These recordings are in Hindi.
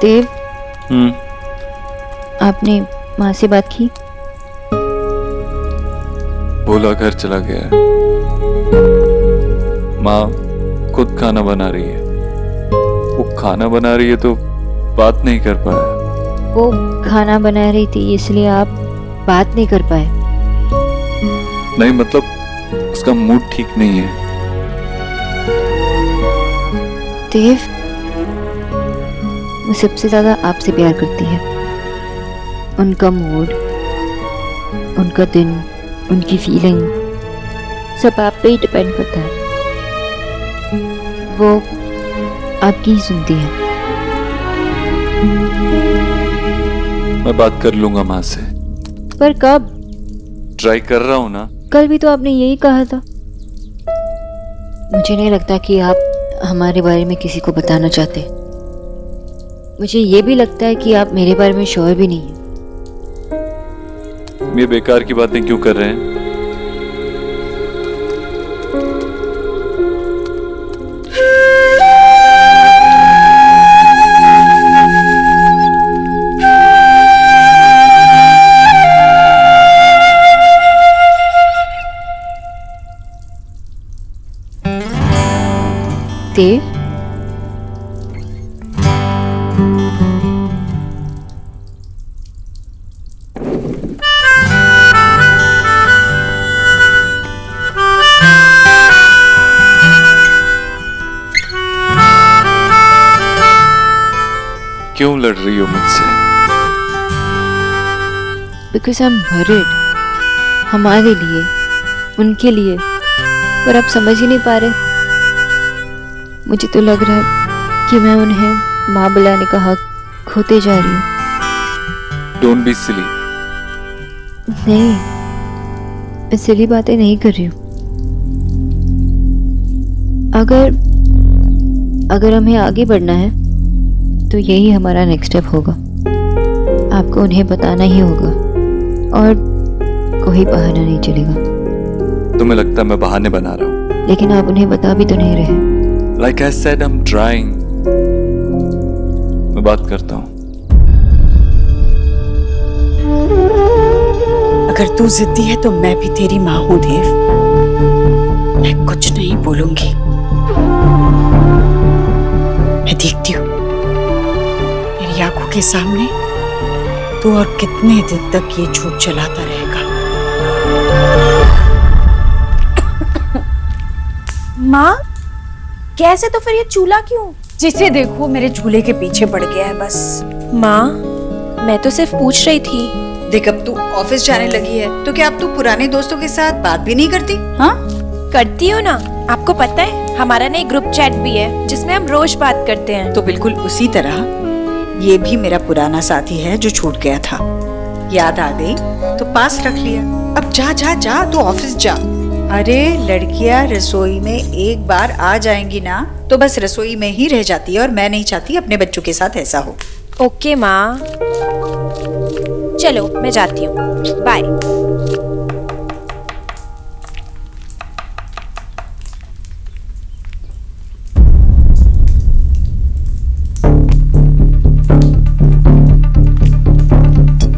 देव, आपने माँ से बात की? बोला घर चला गया है। माँ खुद खाना बना रही है। वो खाना बना रही है तो बात नहीं कर पाया। वो खाना बना रही थी इसलिए आप बात नहीं कर पाए? नहीं, मतलब उसका मूड ठीक नहीं है। देव, वो सबसे ज्यादा आपसे प्यार करती है। उनका मूड, उनका दिन, उनकी फीलिंग सब आप पे ही डिपेंड करता है। वो आपकी ही सुनती है। मैं बात कर लूंगा माँ से। पर कब? ट्राई कर रहा हूँ ना। कल भी तो आपने यही कहा था। मुझे नहीं लगता कि आप हमारे बारे में किसी को बताना चाहते। मुझे ये भी लगता है कि आप मेरे बारे में श्योर भी नहीं हैं। ये बेकार की बातें क्यों कर रहे हैं? देव, क्यों लड़ रही हो मुझसे? बिकॉज आई एम वरीड, हमारे लिए, उनके लिए। पर आप समझ ही नहीं पा रहे। मुझे तो लग रहा है कि मैं उन्हें माँ बुलाने का हक खोते जा रही हूँ। Don't be silly. नहीं, मैं सिली बातें नहीं कर रही हूँ। अगर हमें आगे बढ़ना है तो यही हमारा नेक्स्ट स्टेप होगा। आपको उन्हें बताना ही होगा और कोई बहाना नहीं चलेगा। तुम्हें लगता है मैं बहाने बना रहा हूँ? लेकिन आप उन्हें बता भी तो नहीं रहे। Like I said, I'm trying. मैं बात करता हूँ। अगर तू जिद्दी है तो मैं भी तेरी माँ हूँ देव। मैं कुछ नहीं बोलूंगी। मैं देखती हूँ मेरी आंखों के सामने तू और कितने दिन तक ये झूठ चलाता रहेगा। माँ, कैसे? तो फिर ये चूल्हा क्यों? जिसे देखो मेरे झूले के पीछे पड़ गया है बस। माँ, मैं तो सिर्फ पूछ रही थी। देख, अब तू ऑफिस जाने लगी है तो क्या अब तू पुराने दोस्तों के साथ बात भी नहीं करती? हाँ, करती हूँ ना। आपको पता है हमारा ना एक ग्रुप चैट भी है जिसमें हम रोज बात करते हैं। तो बिल्कुल उसी तरह ये भी मेरा पुराना साथी है जो छूट गया था। याद आ गई तो पास रख लिया। अब जा जा जा, तू ऑफिस जा। अरे लड़कियां रसोई में एक बार आ जाएंगी ना तो बस रसोई में ही रह जाती है और मैं नहीं चाहती अपने बच्चों के साथ ऐसा हो। ओके माँ, चलो मैं जाती हूँ। बाय।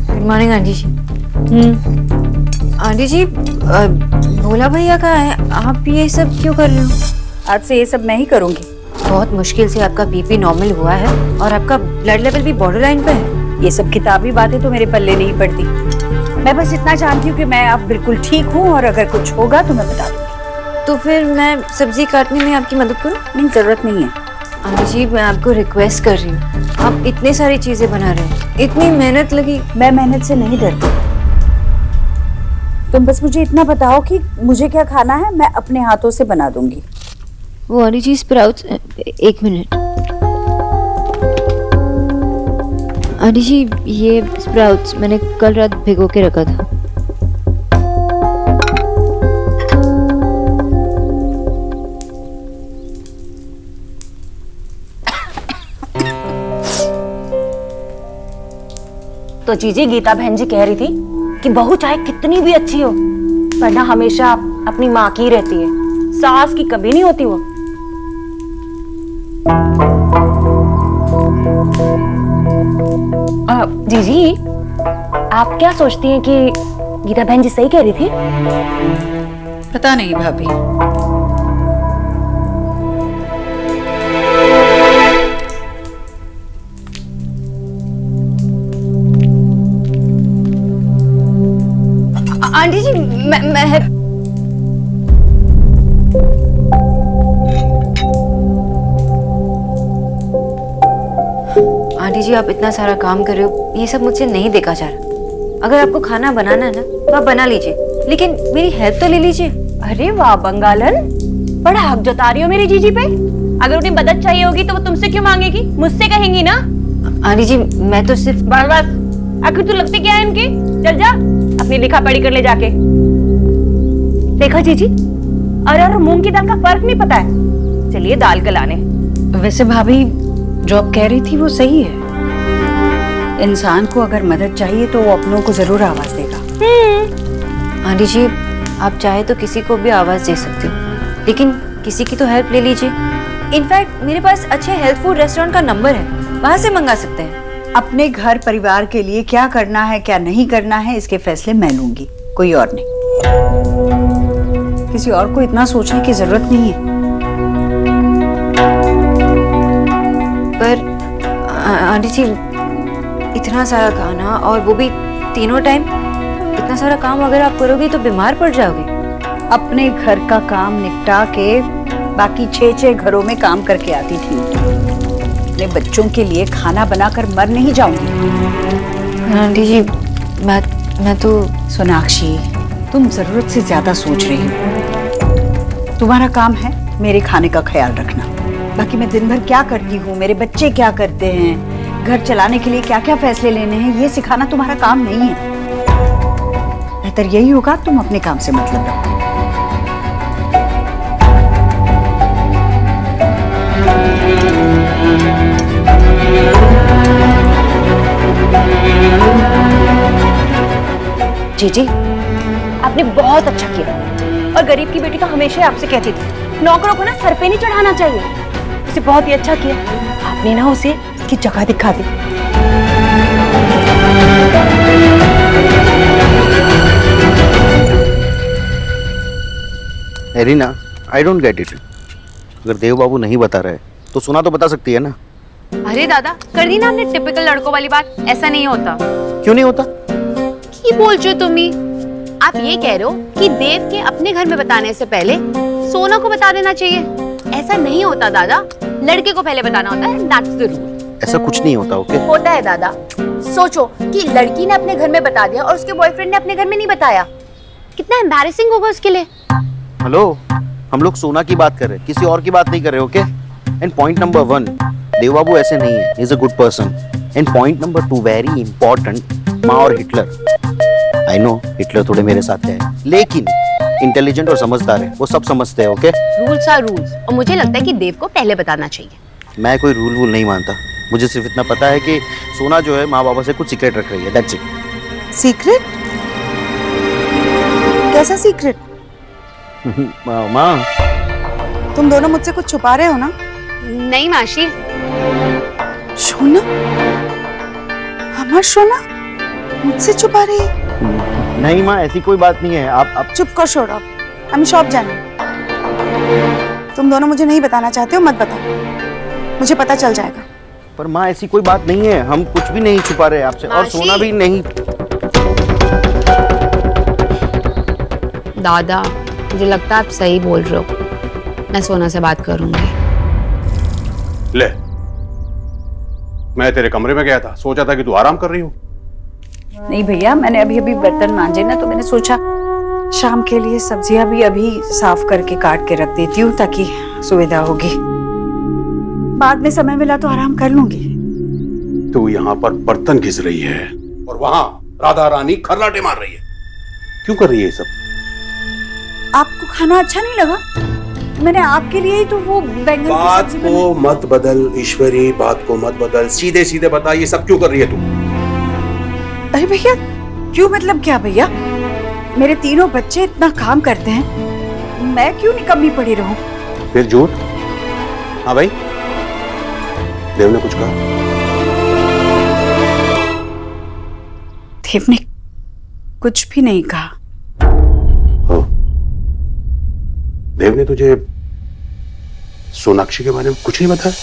गुड मॉर्निंग आंटी जी। आंटी जी, भोला भैया कहाँ है? आप ये सब क्यों कर रहे हो? आज से ये सब मैं ही करूंगी। बहुत मुश्किल से आपका बीपी नॉर्मल हुआ है और आपका ब्लड लेवल भी बॉर्डर लाइन पे है। ये सब किताबी बातें तो मेरे पल्ले नहीं पड़ती। मैं बस इतना जानती हूँ कि मैं अब बिल्कुल ठीक हूँ और अगर कुछ होगा तो मैं बता दूंगी। तो फिर मैं सब्जी काटने में आपकी मदद करूँ? नहीं, जरूरत नहीं है। आंटी जी, मैं आपको रिक्वेस्ट कर रही हूँ। आप इतनी सारी चीजें बना रहे हैं, इतनी मेहनत लगी। मैं मेहनत से नहीं डरती। तुम बस मुझे इतना बताओ कि मुझे क्या खाना है, मैं अपने हाथों से बना दूंगी। वो आंटी जी स्प्राउट्स, एक मिनट। आंटी जी, ये स्प्राउट्स मैंने कल रात भिगो के रखा था। तो जीजी, गीता बहन जी कह रही थी कि बहू चाहे कितनी भी अच्छी हो पर ना हमेशा अपनी माँ की रहती है, सास की कभी नहीं होती वो। जीजी, आप क्या सोचती हैं कि गीता बहन जी सही कह रही थी? पता नहीं भाभी। आंटी जी, मैं आंटी जी, आप इतना सारा काम कर रहे हो, ये सब मुझसे नहीं देखा जा रहा। अगर आपको खाना बनाना है ना तो आप बना लीजिए, लेकिन मेरी हेल्प तो ले लीजिए। अरे वाह बंगालन, बड़ा हक जता रही हो मेरी जीजी पे। अगर उन्हें मदद चाहिए होगी तो वो तुमसे क्यों मांगेगी? मुझसे कहेंगी ना। आंटी जी, मैं तो सिर्फ बस आखिर तू लगती क्या है इनकी? चल जा अपनी लिखा पढ़ी कर ले जाके। देखा जीजी, अरे और मूंग की दाल का फर्क नहीं पता है। चलिए दाल गलाने। वैसे भाभी जो आप कह रही थी वो सही है। इंसान को अगर मदद चाहिए तो वो अपनों को जरूर आवाज देगा। आंटी जी, आप चाहे तो किसी को भी आवाज दे सकते हो, लेकिन किसी की तो हेल्प ले लीजिए। इनफैक्ट मेरे पास अच्छे हेल्थ फूड रेस्टोरेंट का नंबर है, वहां से मंगा सकते हैं। अपने घर परिवार के लिए क्या करना है क्या नहीं करना है इसके फैसले मैं लूंगी, कोई और नहीं। किसी और को इतना सोचने की जरूरत नहीं है। पर आंटी जी, इतना सारा खाना और वो भी तीनों टाइम, इतना सारा काम अगर आप करोगी तो बीमार पड़ जाओगे। अपने घर का काम निपटा के बाकी 6 घरों में काम करके आती थी। अपने बच्चों के लिए खाना बनाकर मर नहीं जाऊंगी। आंटी जी, मैं तो सोनाक्षी, तुम जरूरत से ज्यादा सोच रही हो। तुम्हारा काम है मेरे खाने का ख्याल रखना। बाकी मैं दिन भर क्या करती हूँ, मेरे बच्चे क्या करते हैं, घर चलाने के लिए क्या क्या फैसले लेने हैं, ये सिखाना तुम्हारा काम नहीं है। बेहतर यही होगा तुम अपने काम से मतलब रखो। जीजी, आपने बहुत अच्छा किया। और गरीब की बेटी तो हमेशा ही आपसे कहती थी नौकरों को ना सर पे नहीं चढ़ाना चाहिए। उसे बहुत ही अच्छा किया आपने ना, उसे उसकी जगह दिखा दी। Arina, I don't get it. अगर देव बाबू नहीं बता रहे तो सुना तो बता सकती है ना। अरे दादा, कर दी ना हमने टिपिकल लड़कों वाली बात। ऐसा नहीं होता। क्यों नहीं होता? की बोल जो तुम? आप ये कह रहे हो कि देव के अपने घर में बताने से पहले सोना को बता देना चाहिए। ऐसा नहीं होता दादा, लड़के को पहले बताना होता है। That's the rule. ऐसा कुछ नहीं होता। ओके, होता है दादा। सोचो कि लड़की ने अपने घर में बता दिया और उसके बॉयफ्रेंड ने अपने घर में नहीं बताया, कितना एम्बैरेसिंग होगा उसके लिए। हेलो, हम लोग सोना की बात कर रहे हैं, किसी और की बात नहीं कर रहे। ओके, एंड पॉइंट नंबर 1, देव बाबू ऐसे नहीं है, is a good person. And point number 2, very important, माँ और हिटलर। आई नो हिटलर थोड़े मेरे साथ है, लेकिन इंटेलिजेंट और समझदार है, वो सब समझते हैं। ओके, रूल्स आर रूल्स, और मुझे लगता है कि देव को पहले बताना चाहिए। मैं कोई रूल वूल नहीं मानता। मुझे सिर्फ इतना पता है कि सोना जो है माँ बाबा से कुछ सीक्रेट रख रही है। That's it. सीक्रेट? कैसा सीक्रेट? माँ, तुम दोनों मुझसे कुछ छुपा रहे हो ना? नहीं माशी। सोना, हमार सोना मुझसे छुपा रही है? नहीं माँ, ऐसी कोई बात नहीं है। आप चुप कर छोड़ो, हम शॉप जाने। तुम दोनों मुझे नहीं बताना चाहते हो, मत बताओ, मुझे पता चल जाएगा। पर माँ ऐसी कोई बात नहीं है, हम कुछ भी नहीं छुपा रहे आपसे, और सोना भी नहीं। दादा, मुझे लगता है आप सही बोल रहे हो। मैं सोना से बात करूंगी। ले, मैं तेरे कमरे में गया था, सोचा था कि तू आराम कर रही हो। नहीं भैया, मैंने अभी अभी बर्तन मांजे ना, तो मैंने सोचा शाम के लिए सब्जियां भी अभी साफ करके काट के रख देती हूँ ताकि सुविधा होगी। बाद में समय मिला तो आराम कर लूंगी। तू यहाँ पर बर्तन घिस रही है और वहाँ राधा रानी खर्राटे मार रही है। क्यों कर रही है ये सब? आपको खाना अच्छा नहीं लगा? मैंने आपके लिए ही तो वो बैंगन की बात सब्जी को मत बदल ईश्वरी, बात को मत बदल, सीधे सीधे बता ये सब क्यों कर रही है तू? अरे भैया, क्यों मतलब क्या भैया? मेरे तीनों बच्चे इतना काम करते हैं, मैं क्यों निकम्मी पड़ी रहूं? फिर झूठ? हाँ भाई, देव ने कुछ कहा? देव ने कुछ भी नहीं कहा। हाँ। देव ने तुझे सोनाक्षी के बारे में कुछ नहीं बताया?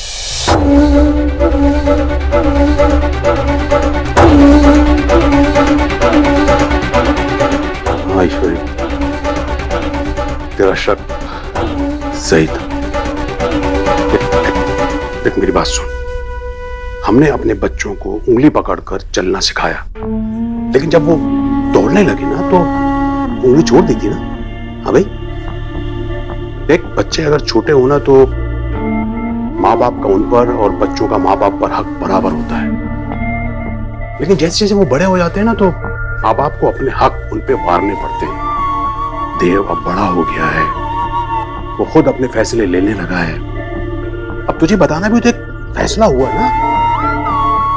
हाँ ईश्वरी, तेरा शक सही था। देख मेरी बात सुन, हमने अपने बच्चों को उंगली पकड़कर चलना सिखाया, लेकिन जब वो दौड़ने लगे ना तो उंगली छोड़ दी थी ना। हाँ भाई, देख बच्चे अगर छोटे हो ना तो माँ बाप का उन पर और बच्चों का माँ बाप पर हक बराबर होता है, लेकिन जैसे जैसे वो बड़े हो जाते हैं ना तो माँ बाप को अपने हक उन पे वारने पड़ते हैं। देव अब बड़ा हो गया है, वो खुद अपने फैसले लेने लगा है। अब तुझे बताना भी तो एक फैसला हुआ ना,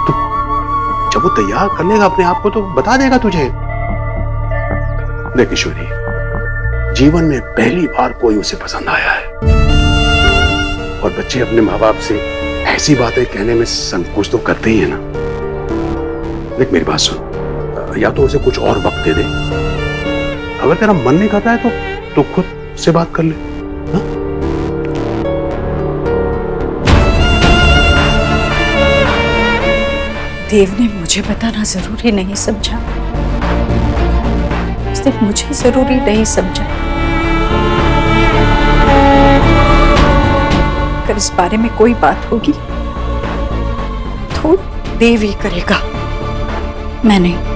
तो जब वो तैयार कर लेगा अपने आप को तो बता देगा तुझे। देख ईश्वरी, जीवन में पहली बार कोई उसे पसंद आया है, और बच्चे अपने माँ बाप से ऐसी बातें कहने में संकोच तो करते ही है ना। देख मेरी बात सुन, या तो उसे कुछ और वक्त दे दे, अगर तेरा मन नहीं करता है तो खुद से बात कर ले। हा? देव ने मुझे बताना जरूरी नहीं समझा, उसने मुझे जरूरी नहीं समझा। अगर इस बारे में कोई बात होगी तो देव ही करेगा, मैं नहीं।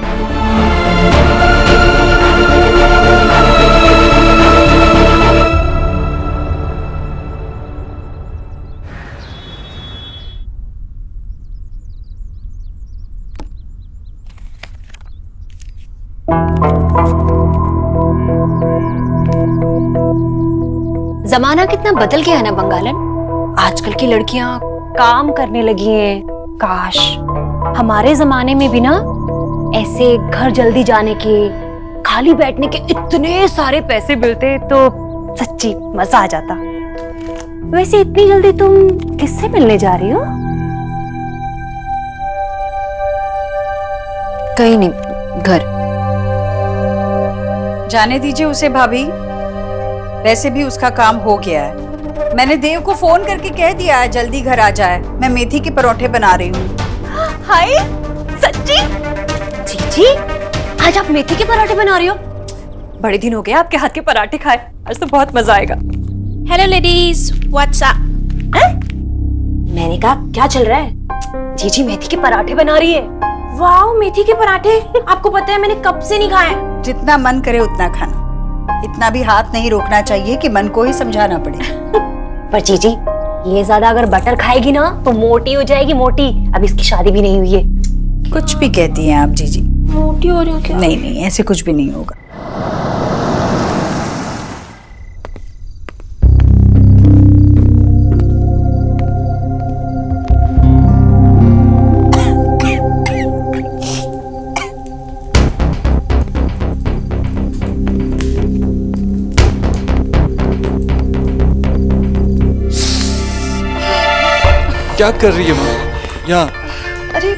जमाना कितना बदल गया है ना बंगालन। आजकल की लड़कियां काम करने लगी हैं। काश हमारे जमाने में भी ना ऐसे घर जल्दी जाने के, खाली बैठने के इतने सारे पैसे मिलते तो सच्ची मजा आ जाता। वैसे इतनी जल्दी तुम किससे मिलने जा रही हो? कहीं नहीं, घर। जाने दीजिए उसे भाभी, वैसे भी उसका काम हो गया है। मैंने देव को फोन करके कह दिया है जल्दी घर आ जाए, मैं मेथी के परोठे बना रही हूँ। हाय सच्ची? जी आज आप मेथी के पराठे बना रही हो? बड़े दिन हो गए आपके हाथ के पराठे खाए, आज तो बहुत मजा आएगा। Hello ladies, what's up? मैंने कहा क्या चल रहा है? जीजी मेथी के पराठे बना रही है। वाओ, मेथी के पराठे! आपको पता है मैंने कब से नहीं खाए। जितना मन करे उतना खाना, इतना भी हाथ नहीं रोकना चाहिए कि मन को ही समझाना पड़े। पर जीजी ये ज्यादा अगर बटर खाएगी ना तो मोटी हो जाएगी, मोटी। अब इसकी शादी भी नहीं हुई है। कुछ भी कहती हैं आप जीजी। मोटी हो रही हो क्या? नहीं नहीं, ऐसे कुछ भी नहीं होगा। क्या कर रही है माँ यहाँ? अरे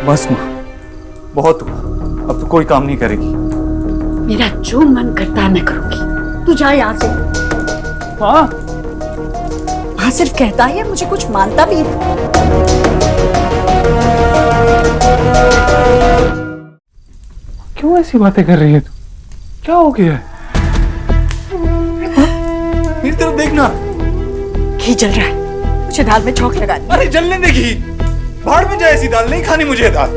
बस माँ, बहुत हुआ, अब तो कोई काम नहीं करेगी। मेरा जो मन करता है मैं करूंगी, तू जा यहाँ से। हाँ हाँ, सिर्फ कहता है, मुझे कुछ मानता भी है। क्यों ऐसी बातें कर रही है तू? क्या हो गया है? मेरी तरफ देखना। घी जल रहा है, मुझे दाल में छौंक लगा दी। अरे जलने दे घी, बाहर में जाए ऐसी दाल नहीं खानी मुझे। दाल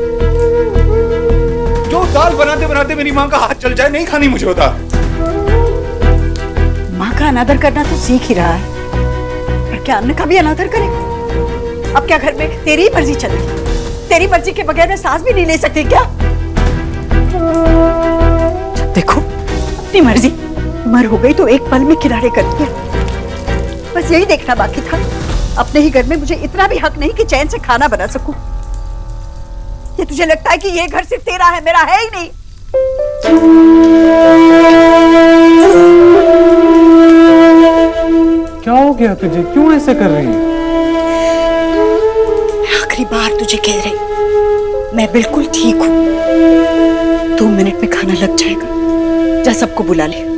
जो दाल बनाते बनाते मेरी माँ का हाथ चल जाए, नहीं खानी मुझे वो दाल। माँ का अनादर करना तो सीख ही रहा है, पर क्या अन्न का भी अनादर करे? अब क्या घर में तेरी ही मर्जी चलेगी? तेरी मर्जी के बगैर मैं सांस भी नहीं ले सकती क्या? देखो, अपनी मर्जी मर हो गई तो एक पल में किनारे कर दिया। बस यही देखना बाकी था, अपने ही घर में मुझे इतना भी हक नहीं कि चैन से खाना बना सकूं। ये तुझे लगता है कि ये घर सिर्फ तेरा है, मेरा है ही नहीं? क्या हो गया तुझे, क्यों ऐसे कर रही है? आखिरी बार तुझे कह रही, मैं बिल्कुल ठीक हूँ। 2 मिनट में खाना लग जाएगा, जा सबको बुला ले।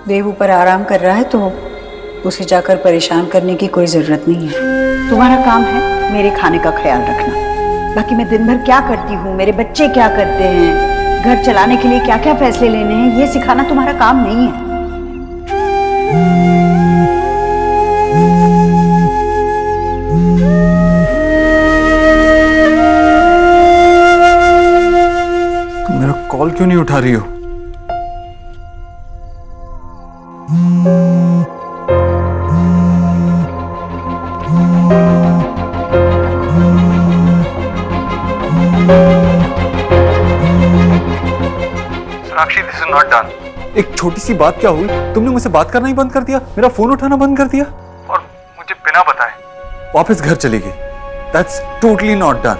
देव ऊपर आराम कर रहा है तो उसे जाकर परेशान करने की कोई जरूरत नहीं है। तुम्हारा काम है मेरे खाने का ख्याल रखना। बाकी मैं दिन भर क्या करती हूँ, मेरे बच्चे क्या करते हैं, घर चलाने के लिए क्या क्या फैसले लेने हैं, ये सिखाना तुम्हारा काम नहीं है। तुम मेरा कॉल क्यों नहीं उठा रही हो? साक्षी, दिस इज नॉट डन। एक छोटी सी बात क्या हुई, तुमने मुझसे बात करना ही बंद कर दिया, मेरा फोन उठाना बंद कर दिया और मुझे बिना बताए वापस घर चली गई। That's totally not done.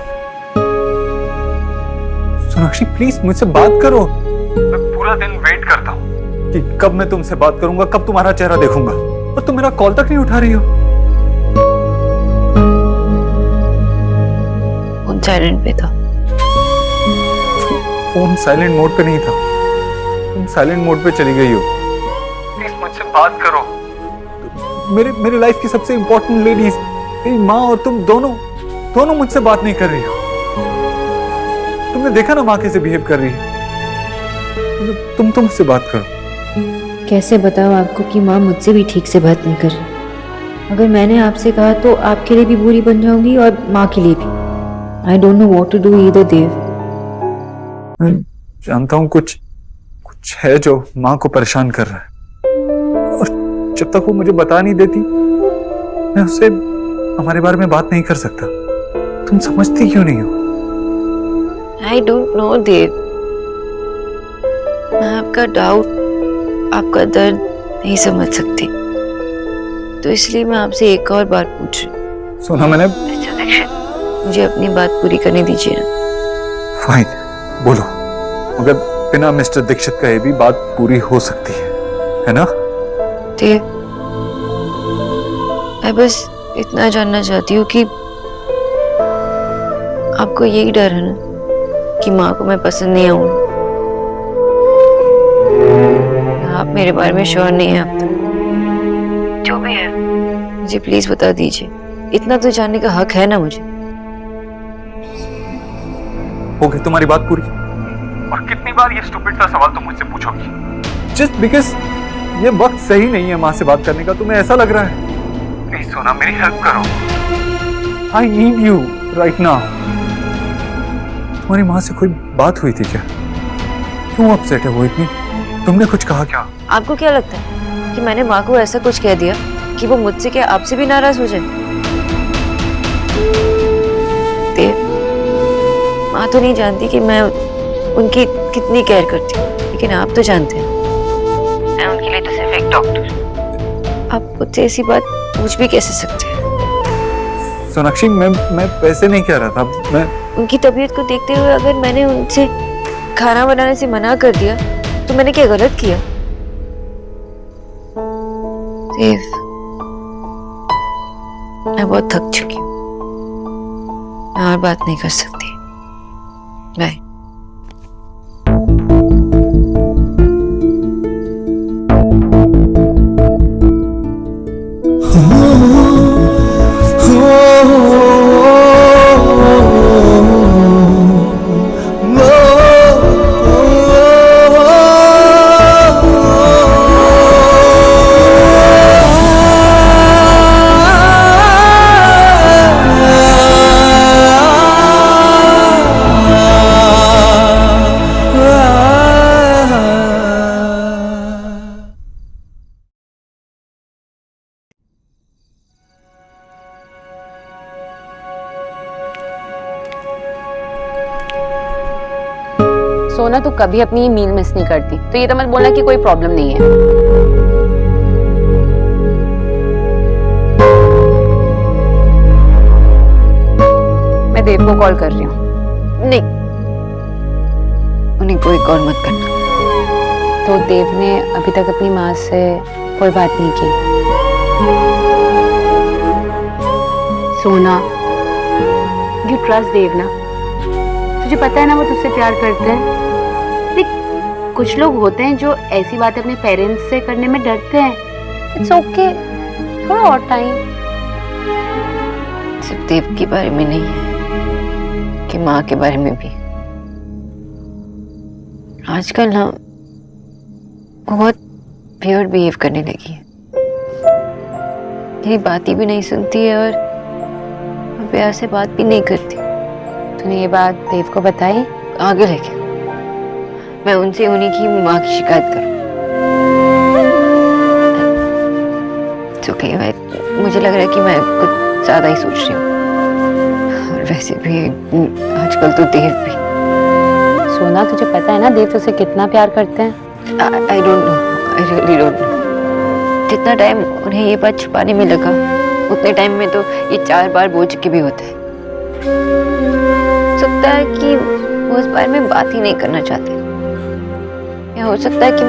Sonakshi please मुझसे बात करो। मैं पूरा दिन वेट करता हूँ कि कब मैं तुमसे बात करूंगा, कब तुम्हारा चेहरा देखूंगा, और तुम मेरा कॉल तक नहीं उठा रही हो। फोन साइलेंट पे था। फोन साइलेंट मोड पे नहीं था, तुम साइलेंट मोड पे चली गई हो। प्लीज मुझसे बात करो। मेरे लाइफ की सबसे इंपॉर्टेंट लेडीज, मेरी माँ और तुम दोनों मुझसे बात नहीं कर रही हो। तुमने देखा ना माँ कैसे बिहेव कर रही है। तुम मुझसे बात करो। कैसे बताओ आपको कि माँ मुझसे भी ठीक से बात नहीं कर रही। अगर मैंने आपसे कहा तो आपके लिए भी बुरी बन जाऊंगी और माँ के लिए भी। I don't know what to do either Dev. मैं जानता हूँ कुछ है जो माँ को परेशान कर रहा है, और जब तक वो मुझे बता नहीं देती मैं उससे हमारे बारे में बात नहीं कर सकता। तुम समझती क्यों नहीं हो? आई डोंट नो देव, मैं आपका डाउट, आपका दर्द नहीं समझ सकती, तो इसलिए मैं आपसे एक और बार पूछ रही हूँ। सुना मैंने। मुझे अपनी बात पूरी करने दीजिए ना। फाइन, बोलो, मगर बिना मिस्टर दीक्षित कहे भी बात पूरी हो सकती है ना? देव, मैं बस इतना जानना चाहती हूँ कि आपको यही डर है ना कि माँ को मैं पसंद नहीं आऊंगी। आप मेरे बारे में श्योर नहीं है अब तक। जो भी है मुझे प्लीज बता दीजिए, इतना तो जानने का हक है ना मुझे। हो गई तुम्हारी बात पूरी? और कितनी बार ये स्टूपिड सा सवाल तुम मुझसे पूछोगी? जस्ट बिकॉज ये वक्त सही नहीं है माँ से बात करने का, तुम्हें ऐसा लग रहा है? प्लीज सोना, मेरी हेल्प करो। I need you right now. तुम्हारी माँ से कोई बात हुई थी क्या? क्यों अपसेट है वो इतनी? तुमने कुछ कहा क्या? आपको क्या लगता है कि मैंने माँ को ऐसा कुछ कह दिया कि वो मुझसे क्या आपसे भी नाराज हो जाए? देव, माँ तो नहीं जानती कि मैं उनकी कितनी केयर करती हूँ, लेकिन आप तो जानते हैं मैं उनके लिए तो सिर्फ एक डॉक्टर। आप मुझसे ऐसी बात पूछ भी कैसे सकते हैं? सोनाक्षी, मैं वैसे नहीं कह रहा था। मैं उनकी तबीयत को देखते हुए अगर मैंने उनसे खाना बनाने से मना कर दिया तो मैंने क्या गलत किया? देव, मैं बहुत थक चुकी हूँ, मैं और बात नहीं कर सकती। Bye. oh, oh, oh, oh. सोना तू कभी अपनी मील मिस नहीं करती, तो ये तो मत बोलना कि कोई प्रॉब्लम नहीं है। मैं देव को कॉल कर रही हूँ। नहीं, उन्हें कोई कॉल मत करना। तो देव ने अभी तक अपनी माँ से कोई बात नहीं की। सोना, यू ट्रस्ट देव ना? तुझे पता है ना वो तुझसे प्यार करते हैं। देख, कुछ लोग होते हैं जो ऐसी बातें अपने पेरेंट्स से करने में डरते हैं। इट्स ओके, थोड़ा और टाइम। सिर्फ देव के बारे में नहीं है कि माँ के बारे में भी। आजकल ना बहुत वियर्ड बिहेव करने लगी है। मेरी बातें भी नहीं सुनती है और प्यार से बात भी नहीं करती। तूने ये बात देव को बताई? आगे लेके मैं उनसे उन्हीं की माँ की शिकायत करूं। मुझे लग रहा है कि मैं कुछ ज्यादा ही सोच रही हूँ। और वैसे भी आजकल तो देव भी। सोना, तुझे पता है ना देव तुझसे कितना प्यार करते हैं? आई don't no, I really don't know. जितना टाइम उन्हें ये बात छुपाने में लगा, उतने टाइम में तो ये 4 बार बोल चुके भी होते हैं। हो सकता है कि वो इस बारे में बात ही नहीं करना चाहते, या हो सकता है कि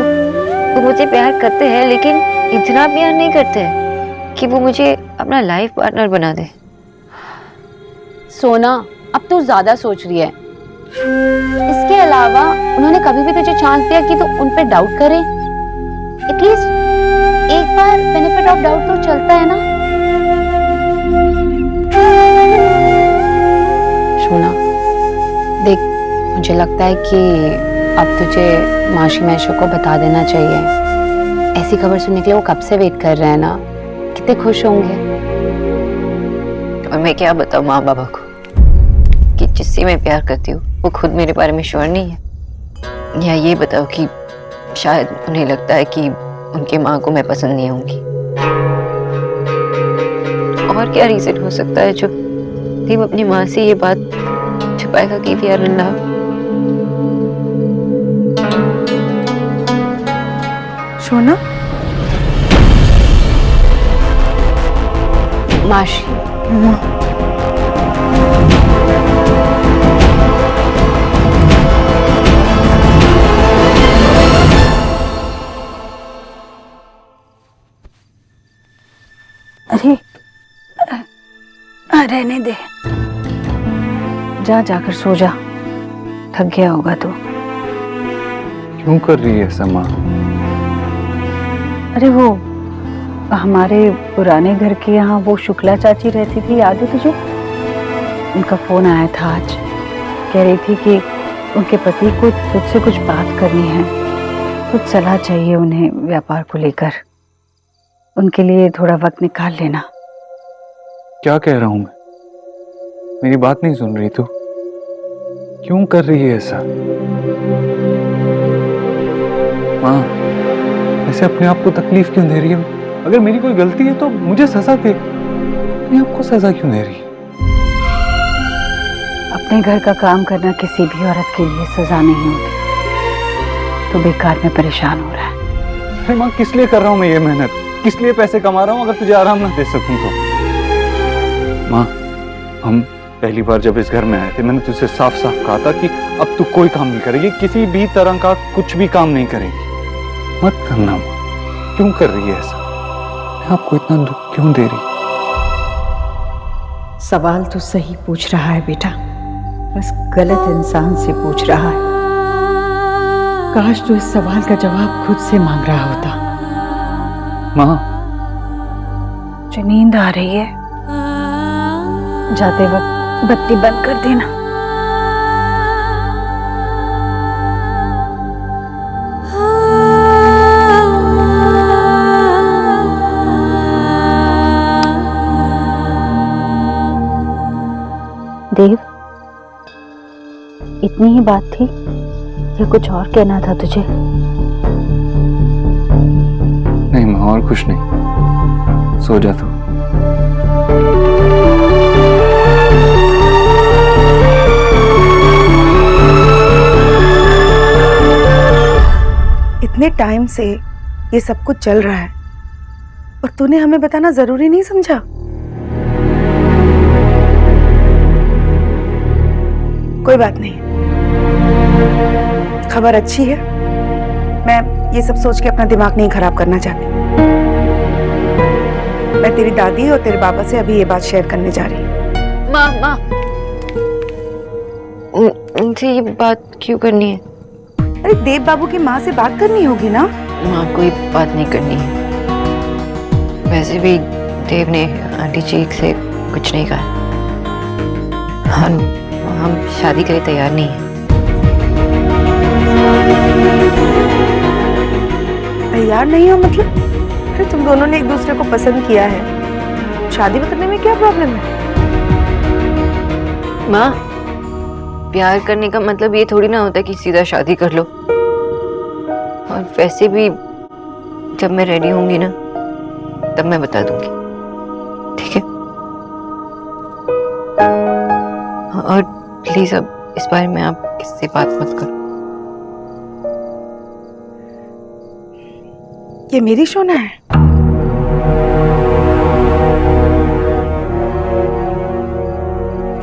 वो मुझे प्यार करते हैं लेकिन इतना प्यार नहीं करते हैं कि वो मुझे अपना लाइफ पार्टनर बना दे। सोना, अब तू ज्यादा सोच रही है। इसके अलावा उन्होंने कभी भी तुझे चांस दिया कि तू उन पे डाउट करे? एटलीस्ट एक बार बेनिफिट ऑफ डाउट तो चलता है ना। सोना देख, मुझे लगता है कि अब तुझे माशी मैशो को बता देना चाहिए। ऐसी खबर सुनने के लिए वो कब से वेट कर रहे हैं ना। कितने खुश होंगे। और मैं क्या बताऊं माँ बाबा को कि जिससे मैं प्यार करती हूँ वो खुद मेरे बारे में श्योर नहीं है। या ये बताओ कि शायद उन्हें लगता है कि उनके माँ को मैं पसंद नहीं आऊंगी। और क्या रीजन हो सकता है जो देव अपनी माँ से ये बात छुपाएगा कि वी आर इन लव? सोना, माशी, अरे रहने दे, जा जाकर सो जा, थक गया होगा तो। क्यों कर रही है ऐसा माँ? अरे वो हमारे पुराने घर के यहाँ वो शुक्ला चाची रहती थी, याद है तुझे? उनका फोन आया था आज। कह रही थी कि उनके पति को तुझसे कुछ बात करनी है, कुछ सलाह चाहिए उन्हें व्यापार को लेकर। उनके लिए थोड़ा वक्त निकाल लेना। क्या कह रहा हूं मैं? मेरी बात नहीं सुन रही तू? क्यों कर रही है ऐसा? माँ, ऐसे अपने आप को तकलीफ क्यों दे रही है? अगर मेरी कोई गलती है तो मुझे सजा दे, अपने आप को सजा क्यों दे रही है? अपने घर का काम करना किसी भी औरत के लिए सजा नहीं होती। तो बेकार में परेशान हो रहा है। अरे माँ, किस लिए कर रहा हूँ मैं ये मेहनत? किस लिए पैसे कमा रहा हूँ अगर तुझे आराम ना दे सकूं तो? माँ, हम पहली बार जब इस घर में आए थे मैंने तुझसे साफ साफ कहा था कि अब तू कोई काम नहीं करेगी, किसी भी तरह का कुछ भी काम नहीं करेगी। मत करना माँ, क्यों कर रही है ऐसा? आपको इतना दुख क्यों दे रही? सवाल तो सही पूछ रहा है बेटा, बस गलत इंसान से पूछ रहा है। काश तो इस सवाल का जवाब खुद से मांग रहा होता। माँ, मुझे नींद आ रही है, जाते वक्त बत्ती बंद कर देना। देव, इतनी ही बात थी या कुछ और कहना था तुझे? नहीं माँ, और कुछ नहीं। सो जा तू। इतने टाइम से ये सब कुछ चल रहा है और तूने हमें बताना जरूरी नहीं समझा? कोई बात नहीं, खबर अच्छी है। मैं ये सब सोच के अपना दिमाग नहीं खराब करना चाहती। मैं तेरी दादी और तेरे बाबा से अभी ये बात शेयर करने जा रही हूँ। माँ उनसे ये बात क्यों करनी है? अरे देव बाबू की माँ से बात करनी होगी ना। माँ कोई बात नहीं करनी है। वैसे भी देव ने आंटी जी से कुछ नहीं कहा। हम शादी के लिए तैयार नहीं हैं। तैयार नहीं हो मतलब? अरे तुम दोनों ने एक दूसरे को पसंद किया है, शादी करने में क्या प्रॉब्लम है? माँ, प्यार करने का मतलब ये थोड़ी ना होता कि सीधा शादी कर लो। और वैसे भी जब मैं रेडी होंगी ना तब मैं बता दूंगी, ठीक है? और प्लीज अब इस बारे में आप किससे बात मत करो। ये मेरी सोना है।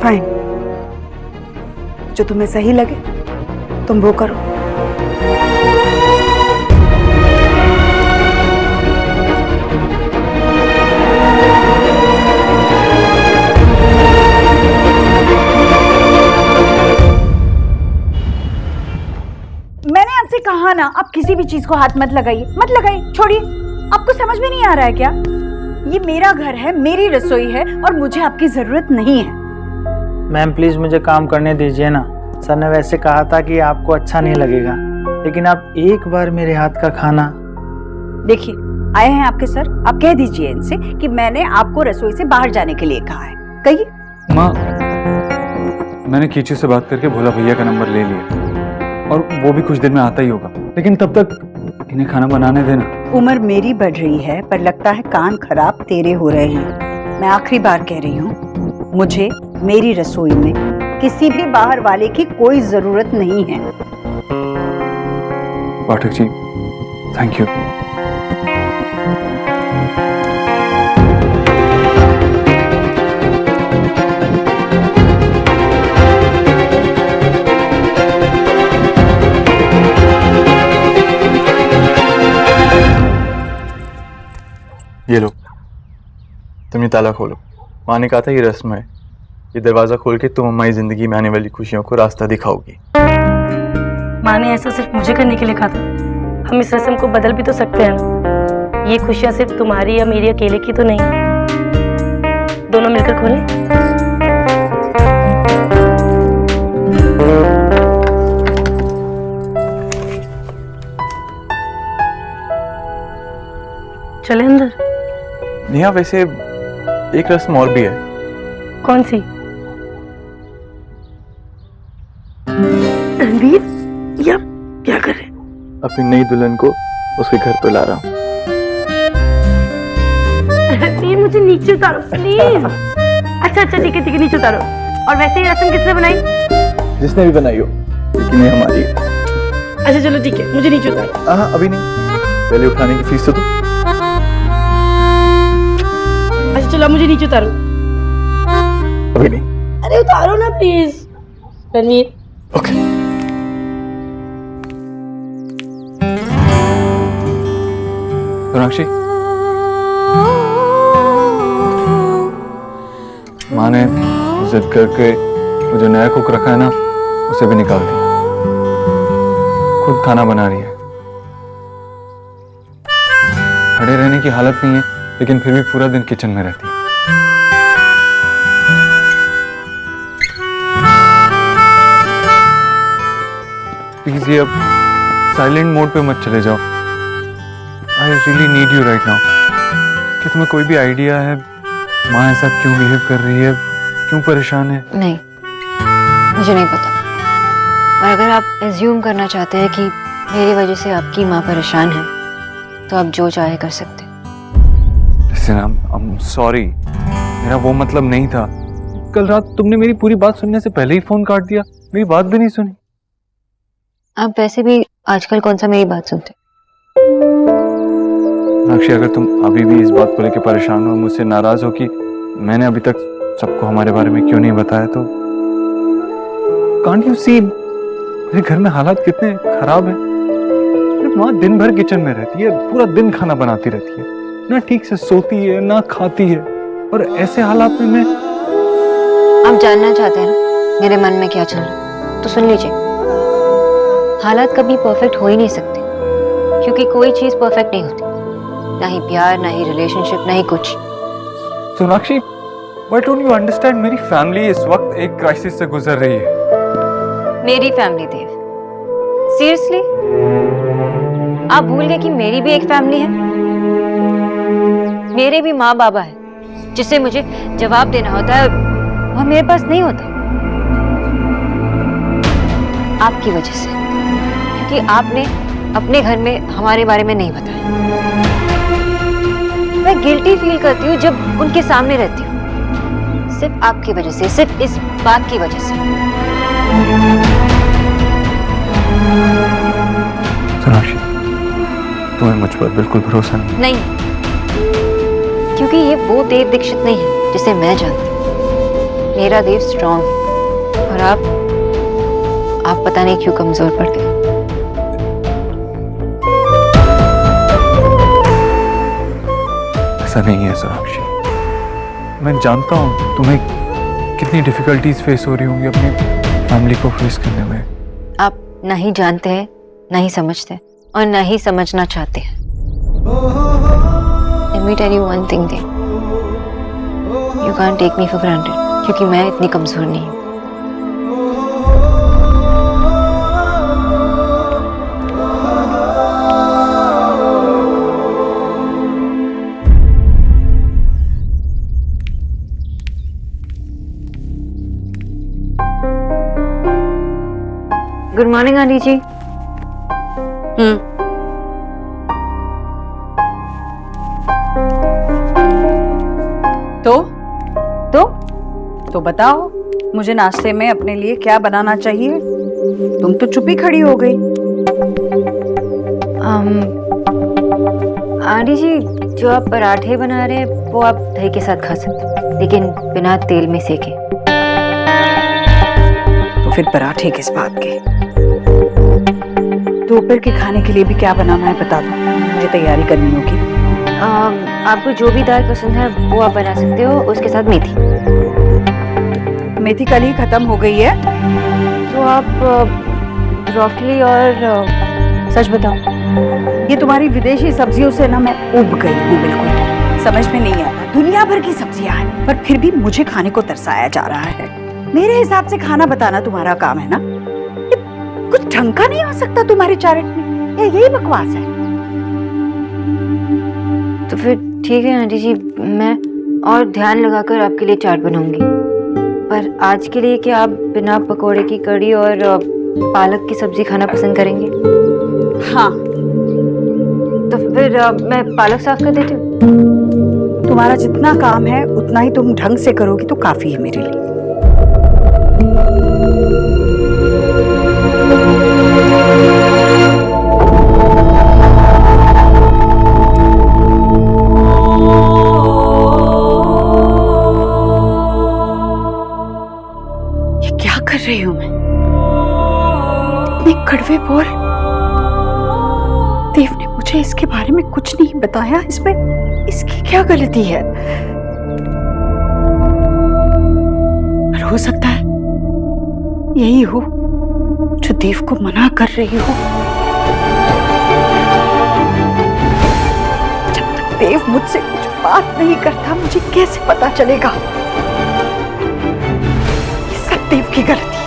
फाइन, जो तुम्हें सही लगे तुम वो करो। मैंने आपसे कहा ना, आप किसी भी चीज को हाथ मत लगाइए, मत लगाइए, छोड़िए। आपको समझ में नहीं आ रहा है क्या? ये मेरा घर है, मेरी रसोई है और मुझे आपकी जरूरत नहीं है। मैम प्लीज मुझे काम करने दीजिए ना। सर ने वैसे कहा था कि आपको अच्छा नहीं लगेगा, लेकिन आप एक बार मेरे हाथ का खाना। देखिए, आए हैं आपके सर, आप कह दीजिए इनसे कि मैंने आपको रसोई से बाहर जाने के लिए कहा है। कहिए। माँ, मैंने कीचू से बात करके भोला भैया का नंबर ले लिया और वो भी कुछ दिन में आता ही होगा, लेकिन तब तक इन्हें खाना बनाने देना। उम्र मेरी बढ़ रही है पर लगता है कान खराब तेरे हो रहे हैं। मैं आखिरी बार कह रही हूँ, मुझे मेरी रसोई में किसी भी बाहर वाले की कोई जरूरत नहीं है। Pathak ji, thank you. ये लो, तुम ये ताला खोलो। माँ ने कहा था ये रस्म है, ये दरवाजा खोल के तुम हमारी जिंदगी में आने वाली खुशियों को रास्ता दिखाओगी। माँ ने ऐसा सिर्फ मुझे करने के लिए कहा था। हम इस रस्म को बदल भी तो सकते हैं ना। ये खुशियाँ सिर्फ तुम्हारी या मेरी अकेले की तो नहीं, दोनों मिलकर खोलें। चले अंदर। नेहा, वैसे एक रस्म और भी है। कौन सी? रणवीर, या क्या कर रहे? अपनी नई दुल्हन को उसके घर पे ला रहा हूँ। रणवीर, मुझे नीचे उतारो प्लीज। अच्छा ठीक है, नीचे उतारो। और वैसे ये रस्म किसने बनाई? जिसने भी बनाई हो, लेकिन ये हमारी है। अच्छा चलो ठीक है, मुझे नीचे उतारो। हाँ, अभी नहीं, पहले उठाने की फीस तो दो। अच्छा चलो, मुझे नीचे उतारो। अभी नहीं। अरे उतारो ना प्लीज रणवीर। ओके। सोनाक्षी, माँ ने जिद करके वो जो नया कुक रखा है ना, उसे भी निकाल दिया। खुद खाना बना रही है। खड़े रहने की हालत नहीं है, लेकिन फिर भी पूरा दिन किचन में रहती है। प्लीज ये अब साइलेंट मोड पे मत चले जाओ। I really need you right now. क्या तुम्हें कोई भी आइडिया है माँ ऐसा क्यों बिहेव कर रही है, क्यों परेशान है? नहीं, मुझे नहीं पता। और अगर आप एज्यूम करना चाहते हैं कि मेरी वजह से आपकी माँ परेशान है, तो आप जो चाहे कर सकते हैं। I'm sorry, मेरा वो मतलब नहीं था। कल रात तुमने मेरी पूरी बात सुनने से पहले ही फोन काट दिया, मेरी बात भी नहीं सुनी। आप वैसे भी आजकल कौन सा मेरी बात सुनते? सोनाक्षी, अगर तुम अभी भी इस बात को लेकर परेशान हो, मुझसे नाराज हो कि मैंने अभी तक सबको हमारे बारे में क्यों नहीं बताया, तो कांट यू सी मेरे घर में हालात कितने खराब है। मेरी माँ दिन भर किचन में रहती है, पूरा दिन खाना बनाती रहती है, ना ठीक से सोती है ना खाती है, और ऐसे हालात में मैं। आप जानना चाहते हैं ना मेरे मन में क्या चल रहा है, तो सुन लीजिए। हालात कभी परफेक्ट हो ही नहीं सकते, क्योंकि कोई चीज परफेक्ट नहीं होती, ना ही प्यार, ना ही रिलेशनशिप, ना ही कुछ। Sonakshi, why don't you understand? मेरी फैमिली इस वक्त एक क्राइसिस से गुजर रही है। मेरी फैमिली देव, सीरियसली आप भूल गए कि मेरी भी एक फैमिली है। मेरे भी माँ बाबा है जिससे मुझे जवाब देना होता है, और मेरे पास नहीं होता आपकी वजह से, क्योंकि आपने अपने घर में हमारे बारे में नहीं बताया। मैं गिल्टी फील करती हूँ जब उनके सामने रहती हूँ, सिर्फ आपकी वजह से, सिर्फ इस बात की वजह से। सोनाक्षी, तुम्हें मुझ पर बिल्कुल भरोसा नहीं? क्योंकि ये वो देव दीक्षित नहीं है जिसे मैं जानती हूँ। मेरा देव स्ट्रांग है, और आप पता नहीं क्यों कमजोर पड़ गए। ऐसा नहीं है सोनाक्षी, मैं जानता हूँ तुम्हें कितनी डिफिकल्टीज फेस हो रही होंगी अपनी फैमिली को फेस करने में। आप नहीं जानते हैं, नहीं समझते, और नहीं समझना चाहते हैं। Let me tell you one thing, Dev. You can't take me for granted, क्योंकि मैं इतनी कमजोर नहीं हूँ। गुड मॉर्निंग आंटी जी। तो बताओ, मुझे नाश्ते में अपने लिए क्या बनाना चाहिए? तुम तो चुप ही खड़ी हो गई। आंटी जी, जो आप पराठे बना रहे हैं वो आप दही के साथ खा सकते, लेकिन बिना तेल में सेके। तो फिर पराठे किस बात के? दोपहर के खाने के लिए भी क्या बनाना है बता दो, मुझे तैयारी करनी होगी। आपको जो भी दाल पसंद है वो आप बना सकते हो, उसके साथ मेथी। मेथी कल ही खत्म हो गई है। तो आप ब्रोकली और सच बताओ, ये तुम्हारी विदेशी सब्जियों से ना मैं उब गई हूँ, बिल्कुल समझ में नहीं आता। दुनिया भर की सब्जियां हैं, पर फिर भी मुझे खाने को तरसाया जा रहा है। मेरे हिसाब से खाना बताना तुम्हारा काम है ना? कुछ ढंग का नहीं हो सकता तुम्हारे चारेट में, यही बकवास है। तो फिर ठीक है आंटी जी, मैं और ध्यान लगाकर आपके लिए चाट बनाऊंगी। पर आज के लिए क्या आप बिना पकोड़े की कड़ी और पालक की सब्जी खाना पसंद करेंगे? हाँ। तो फिर मैं पालक साफ कर देती हूँ। तुम्हारा जितना काम है उतना ही तुम ढंग से करोगी तो काफी है मेरे लिए। कर रही हूं मैं? इतने कड़वे बोल। देव ने मुझे इसके बारे में कुछ नहीं बताया, इसमें इसकी क्या गलती है? पर हो सकता है यही हो जो देव को मना कर रही हो। जब तक देव मुझसे कुछ बात नहीं करता मुझे कैसे पता चलेगा? देव की गलती है,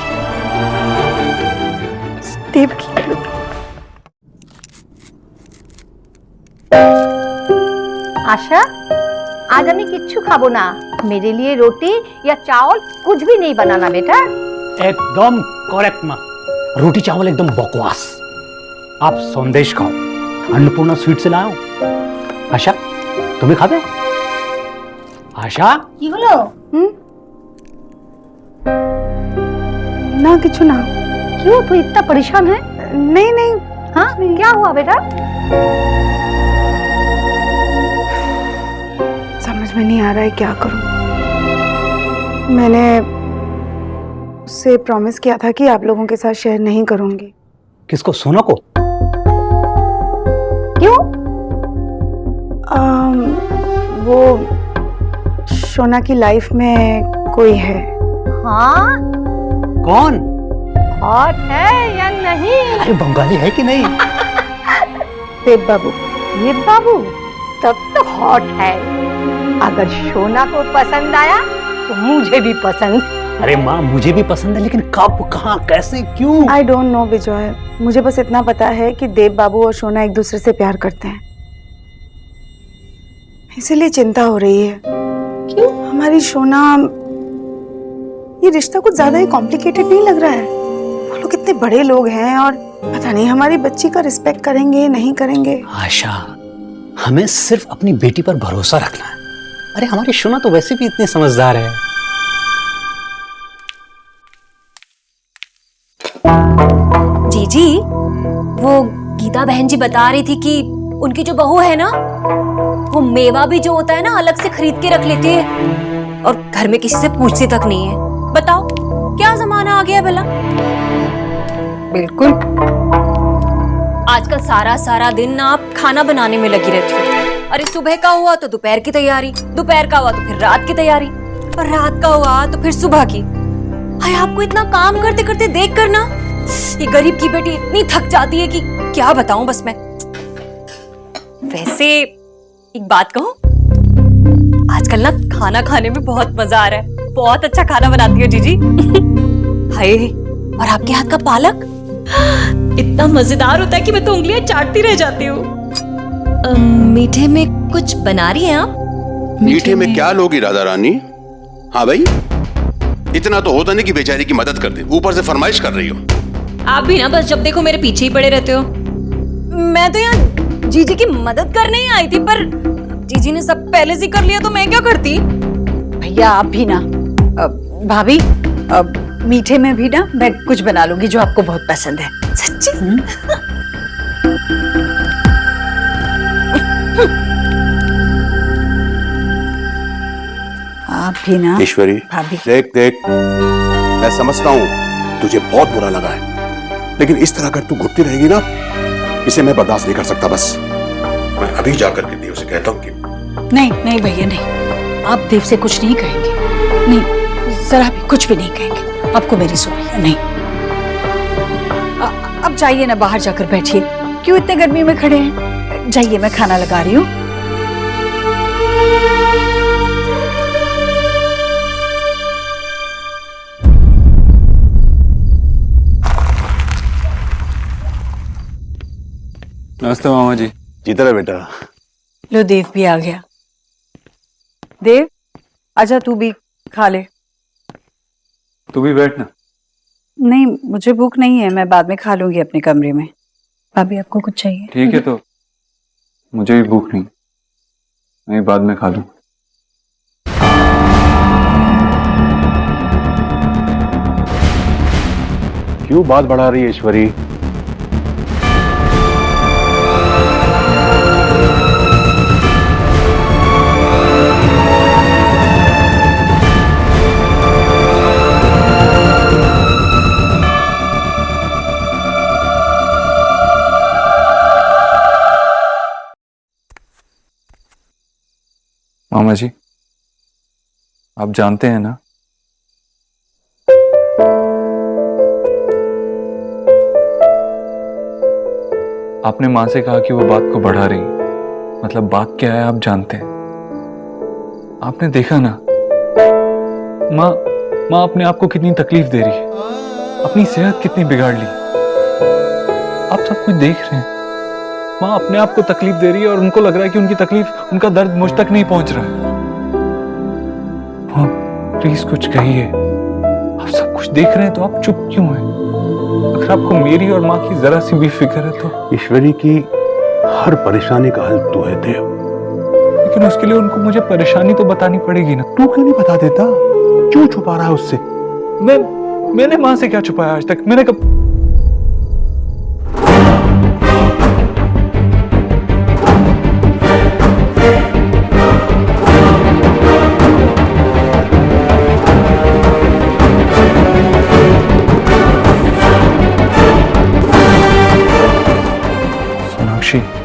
देव की गलती। आशा, आज আমি কিচ্ছু খাবো না। मेरे लिए रोटी या चावल कुछ भी नहीं बनाना बेटा। एकदम करेक्ट माँ, रोटी चावल एकदम बकवास। आप संदेश खाओ, अन्नपूर्णा स्वीट से लाओ। आशा, तुम्हें खाते? आशा, কি হলো? ना किचु ना। क्यों, तू इतना परेशान है? नहीं नहीं। हाँ, क्या हुआ बेटा? समझ में नहीं आ रहा है क्या करूं। मैंने उससे प्रॉमिस किया था कि आप लोगों के साथ शेयर नहीं करूंगी। किसको? सोना को? क्यों? वो सोना की लाइफ में कोई है। हाँ? कौन? हॉट है या नहीं? अरे बंगाली है कि नहीं? देव बाबू। ये बाबू तब तो हॉट है। अगर सोना को पसंद आया तो मुझे भी पसंद। अरे माँ मुझे भी पसंद है, लेकिन कब, कहाँ, कैसे, क्यों? आई डोंट नो विजय, मुझे बस इतना पता है कि देव बाबू और सोना एक दूसरे से प्यार करते हैं, इसीलिए चिंता हो रही है। क्यों? हमारी सोना, ये रिश्ता कुछ ज्यादा ही कॉम्प्लिकेटेड नहीं लग रहा है? वो लोग कितने बड़े लोग हैं और पता नहीं हमारी बच्ची का रिस्पेक्ट करेंगे नहीं करेंगे। आशा, हमें सिर्फ अपनी बेटी पर भरोसा रखना है। अरे हमारी सोना तो वैसे भी इतनी समझदार है। जीजी, वो गीता बहन जी बता रही थी कि उनकी जो बहू है ना, वो मेवा भी जो होता है ना अलग से खरीद के रख लेती है और घर में किसी से पूछती तक नहीं है। बताओ क्या जमाना आ गया भला। बिल्कुल। आजकल सारा सारा दिन ना आप खाना बनाने में लगी रहती हो। अरे सुबह का हुआ तो दोपहर की तैयारी, दोपहर का हुआ तो फिर रात की तैयारी, और रात का हुआ तो फिर सुबह की। हाय, आपको इतना काम करते करते देख कर ना ये गरीब की बेटी इतनी थक जाती है कि क्या बताऊं बस मैं। वैसे एक बात कहूं, आजकल ना खाना खाने में बहुत मजा आ रहा है। बहुत अच्छा खाना बनाती हो जीजी। हाय, और आपके हाथ का पालक इतना मजेदार होता है कि मैं तो उंगलियां चाटती रह जाती हूँ। मीठे में कुछ बना रही हैं आप? मीठे में क्या लोगी राधा रानी? हाँ भाई, इतना तो होता नहीं कि बेचारी की मदद कर दे, ऊपर से फरमाइश कर रही हो। आप भी ना बस जब देखो मेरे पीछे ही पड़े रहते हो। मैं तो यहाँ जीजी की मदद करने ही आई थी, पर जीजी ने सब पहले से कर लिया तो मैं क्या करती। भैया आप भी ना। भाभी, मीठे में भी ना मैं कुछ बना लूंगी जो आपको बहुत पसंद है। सच्ची? आप भी ना। ईश्वरी, भाभी। देख देख, मैं समझता हूँ तुझे बहुत बुरा लगा है, लेकिन इस तरह अगर तू घुटती रहेगी ना, इसे मैं बर्दाश्त नहीं कर सकता। बस मैं अभी जाकर के देव से कहता हूँ कि नहीं नहीं भैया नहीं, आप देव से कुछ नहीं कहेंगे। नहीं, जरा भी कुछ भी नहीं कहेंगे। आपको मेरी सुनिए नहीं। अब जाइए ना, बाहर जाकर बैठिए। क्यों इतने गर्मी में खड़े हैं? जाइए, मैं खाना लगा रही हूँ। नमस्ते मामा जी। जीता रहे बेटा। लो, देव भी आ गया। देव, आजा तू भी खा ले। तू भी बैठ ना। नहीं, मुझे भूख नहीं है, मैं बाद में खा लूंगी अपने कमरे में। भाभी आपको कुछ चाहिए? ठीक है, तो मुझे भी भूख नहीं, मैं बाद में खा लूं। क्यों बात बढ़ा रही है ईश्वरी? मामा जी, आप जानते हैं ना, आपने माँ से कहा कि वो बात को बढ़ा रही, मतलब बात क्या है आप जानते हैं। आपने देखा ना, माँ अपने आप को कितनी तकलीफ दे रही है, अपनी सेहत कितनी बिगाड़ ली, आप सब कुछ देख रहे हैं। माँ अपने आप को तकलीफ दे रही है और उनको लग रहा है कि उनकी तकलीफ, उनका दर्द मुझ तक नहीं पहुंच रहा है। माँ प्लीज कुछ कहिए, आप सब कुछ देख रहे हैं तो आप चुप क्यों हैं? अगर आपको मेरी और माँ की जरा सी भी फिक्र है तो। ईश्वरी की हर परेशानी का हल तू है देव, लेकिन उसके लिए उनको मुझे परेशानी तो बतानी पड़ेगी ना। तू क्यों नहीं बता देता? क्यों छुपा रहा है उससे? मैंने माँ से क्या छुपाया आज तक? मैंने कब शी